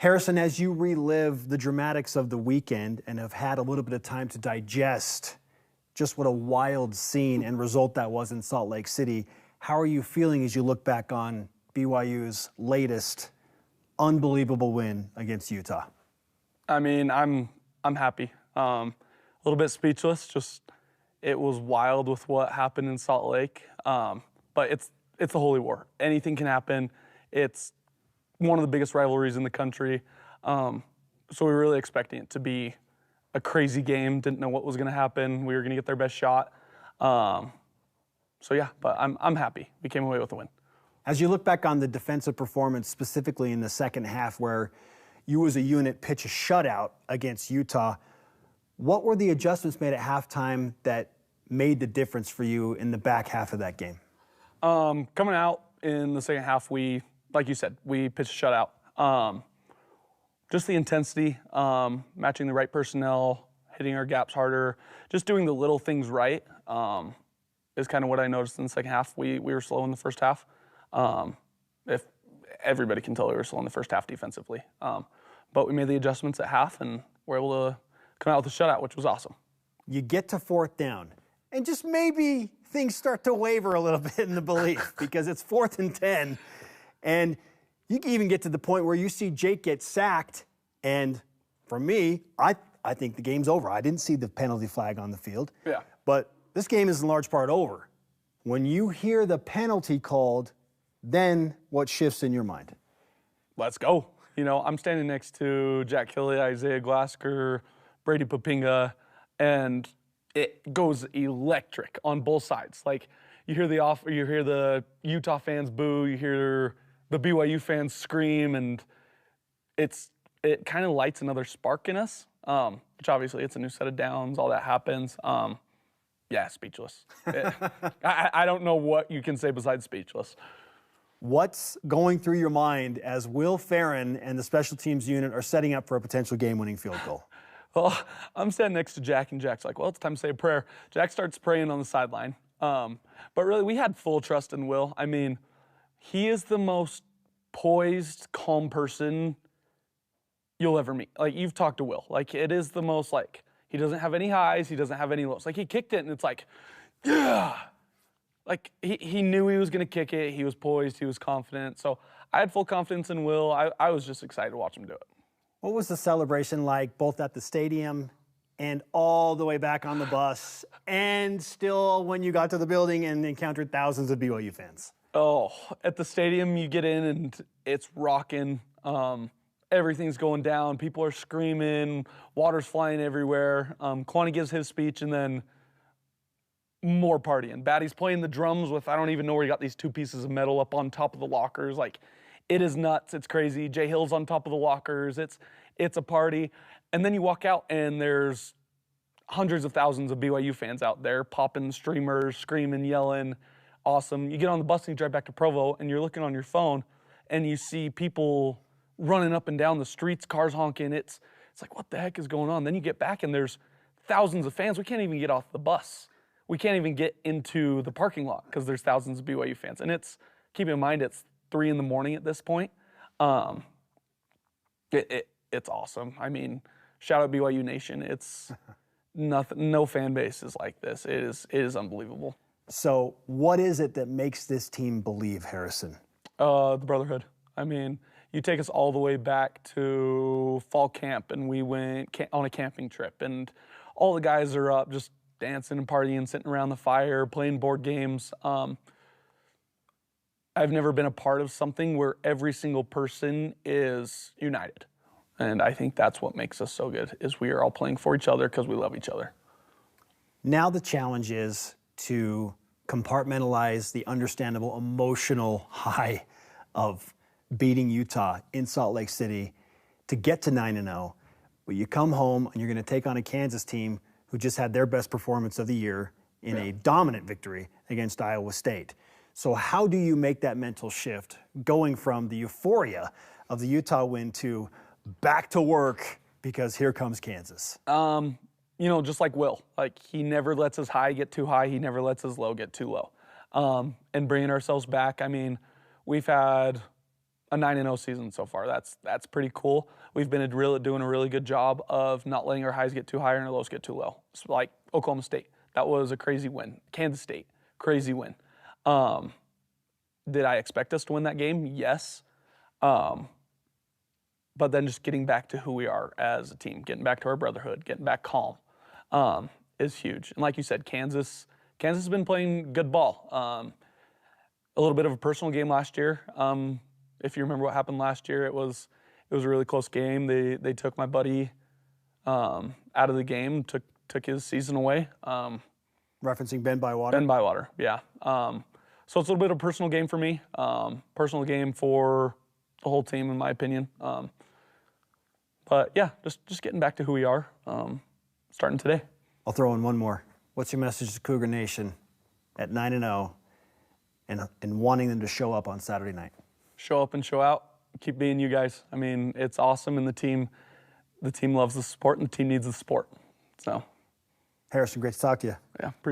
Harrison, as you relive the dramatics of the weekend and have had a little bit of time to digest just what a wild scene and result that was in Salt Lake City, how are you feeling as you look back on BYU's latest unbelievable win against Utah? I mean, I'm happy. A little bit speechless. Just it was wild with what happened in Salt Lake. But it's a holy war. Anything can happen. It's one of the biggest rivalries in the country. So we were really expecting it to be a crazy game. Didn't know what was going to happen. We were going to get their best shot. So yeah, but I'm happy. We came away with a win. As you look back on the defensive performance, specifically in the second half, where you as a unit pitch a shutout against Utah, what were the adjustments made at halftime that made the difference for you in the back half of that game? Coming out in the second half, we, like you said, we pitched a shutout. Just the intensity, matching the right personnel, hitting our gaps harder, just doing the little things right is kind of what I noticed in the second half. We were slow in the first half. If everybody can tell we were slow in the first half defensively. But we made the adjustments at half and were able to come out with a shutout, which was awesome. You get to fourth down, and just maybe things start to waver a little bit in the belief because it's 4th and 10, and you can even get to the point where you see Jake get sacked, and for me, I think the game's over. I didn't see the penalty flag on the field. Yeah. But this game is in large part over. When you hear the penalty called, then what shifts in your mind? Let's go. You know, I'm standing next to Jack Kelly, Isaiah Glasker, Brady Papinga, and it goes electric on both sides. Like you hear the Utah fans boo, you hear the BYU fans scream, and it kind of lights another spark in us. Which obviously it's a new set of downs, all that happens. Yeah, speechless. I don't know what you can say besides speechless. What's going through your mind as Will Farron and the special teams unit are setting up for a potential game-winning field goal? Well, I'm standing next to Jack, and Jack's like, well, it's time to say a prayer. Jack starts praying on the sideline. But really, we had full trust in Will. I mean, he is the most poised, calm person you'll ever meet. Like, you've talked to Will. Like, it is the most, like, he doesn't have any highs, he doesn't have any lows. Like, he kicked it, and it's like, yeah! Like, he knew he was going to kick it. He was poised. He was confident. So I had full confidence in Will. I was just excited to watch him do it. What was the celebration like, both at the stadium and all the way back on the bus, and still when you got to the building and encountered thousands of BYU fans? Oh, at the stadium, you get in, and it's rocking. Everything's going down. People are screaming. Water's flying everywhere. Kwani gives his speech, and then more partying. Batty's playing the drums with, I don't even know where he got these 2 pieces of metal up on top of the lockers. Like, it is nuts. It's crazy. Jay Hill's on top of the lockers. It's a party. And then you walk out, and there's hundreds of thousands of BYU fans out there popping streamers, screaming, yelling. Awesome. You get on the bus and you drive back to Provo, and you're looking on your phone, and you see people running up and down the streets, cars honking. It's like, what the heck is going on? Then you get back, and there's thousands of fans. We can't even get off the bus. We can't even get into the parking lot because there's thousands of BYU fans. And keep in mind, it's 3 a.m. at this point. It's awesome. I mean, shout out BYU Nation. It's nothing. No fan base is like this. It is unbelievable. So what is it that makes this team believe, Harrison? The Brotherhood. I mean, you take us all the way back to fall camp, and we went on a camping trip, and all the guys are up just dancing and partying, sitting around the fire, playing board games. I've never been a part of something where every single person is united. And I think that's what makes us so good, is we are all playing for each other because we love each other. Now the challenge is to compartmentalize the understandable emotional high of beating Utah in Salt Lake City to get to 9-0. But you come home and you're going to take on a Kansas team who just had their best performance of the year in a dominant victory against Iowa State. So how do you make that mental shift going from the euphoria of the Utah win to back to work because here comes Kansas? You know, just like Will. Like, he never lets his high get too high. He never lets his low get too low. And bringing ourselves back, I mean, we've had a 9-0 season so far. That's pretty cool. We've been doing a really good job of not letting our highs get too high and our lows get too low. It's like Oklahoma State, that was a crazy win. Kansas State, crazy win. Did I expect us to win that game? Yes. But then just getting back to who we are as a team, getting back to our brotherhood, getting back calm, is huge. And like you said, Kansas has been playing good ball. A little bit of a personal game last year. If you remember what happened last year, it was a really close game. They took my buddy out of the game, took his season away. Referencing Ben Bywater? Ben Bywater, yeah. So it's a little bit of a personal game for me, personal game for the whole team, in my opinion. But yeah, just getting back to who we are, starting today. I'll throw in one more. What's your message to Cougar Nation at 9-0 and wanting them to show up on Saturday night? Show up and show out. Keep being you guys. I mean, it's awesome, and the team loves the sport, and the team needs the sport. So, Harrison, great to talk to you. Yeah, appreciate it.